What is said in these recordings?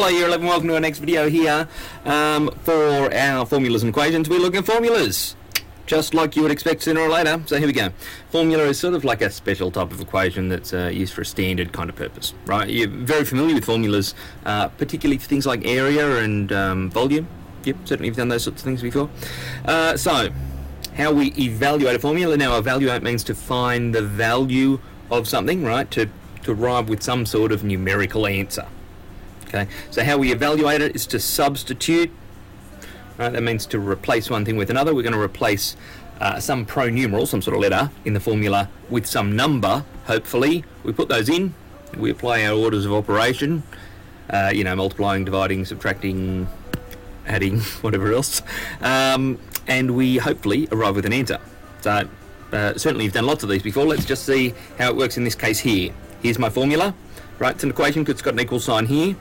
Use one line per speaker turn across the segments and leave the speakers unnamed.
Hello, year 11, welcome to our next video here for our formulas and equations. We're looking at formulas, just like you would expect sooner or later. So here we go. Formula is sort of like a special type of equation that's used for a standard kind of purpose, right? You're very familiar with formulas, particularly for things like area and volume. Yep, certainly you've done those sorts of things before. So, how we evaluate a formula. Now, evaluate means to find the value of something, right? To arrive with some sort of numerical answer. Okay, so how we evaluate it is to substitute. Right, that means to replace one thing with another. We're going to replace some pronumeral, some sort of letter, in the formula with some number, hopefully. We put those in, we apply our orders of operation, multiplying, dividing, subtracting, adding, whatever else, and we hopefully arrive with an answer. So certainly you've done lots of these before. Let's just see how it works in this case here. Here's my formula. Right, it's an equation because it's got an equal sign here.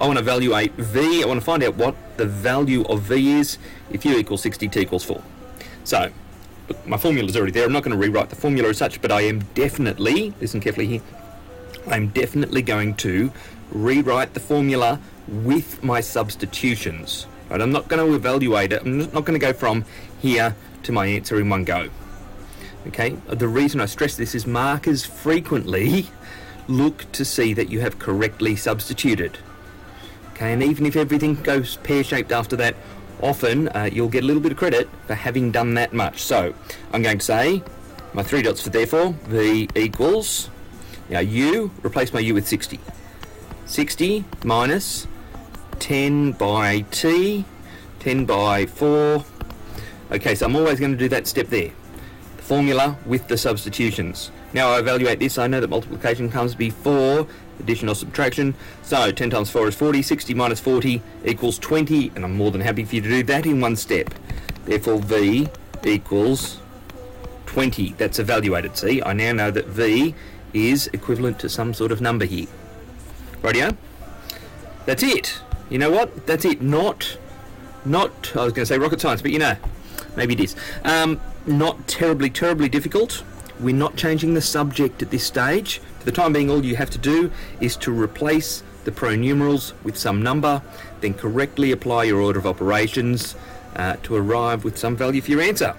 I want to evaluate V. I want to find out what the value of V is if U equals 60, T equals 4. So, look, my formula's already there. I'm not going to rewrite the formula as such, but I am definitely, listen carefully here, I'm definitely going to rewrite the formula with my substitutions. Right, I'm not going to evaluate it. I'm not going to go from here to my answer in one go. Okay, the reason I stress this is markers frequently look to see that you have correctly substituted. Okay, and even if everything goes pear-shaped after that, often you'll get a little bit of credit for having done that much. So I'm going to say my three dots for therefore, V equals, U, replace my U with 60. 60 minus 10 by T, 10 by 4. Okay, so I'm always going to do that step there. The formula with the substitutions. Now I evaluate this, I know that multiplication comes before addition or subtraction. So 10 times 4 is 40, 60 minus 40 equals 20, and I'm more than happy for you to do that in one step. Therefore V equals 20. That's evaluated. See, I now know that V is equivalent to some sort of number here. Rightio? That's it. You know what? That's it. Not I was going to say rocket science, but maybe it is. Not terribly difficult. We're not changing the subject at this stage. For the time being, all you have to do is to replace the pronumerals with some number, then correctly apply your order of operations to arrive with some value for your answer.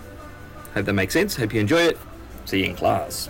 Hope that makes sense. Hope you enjoy it. See you in class.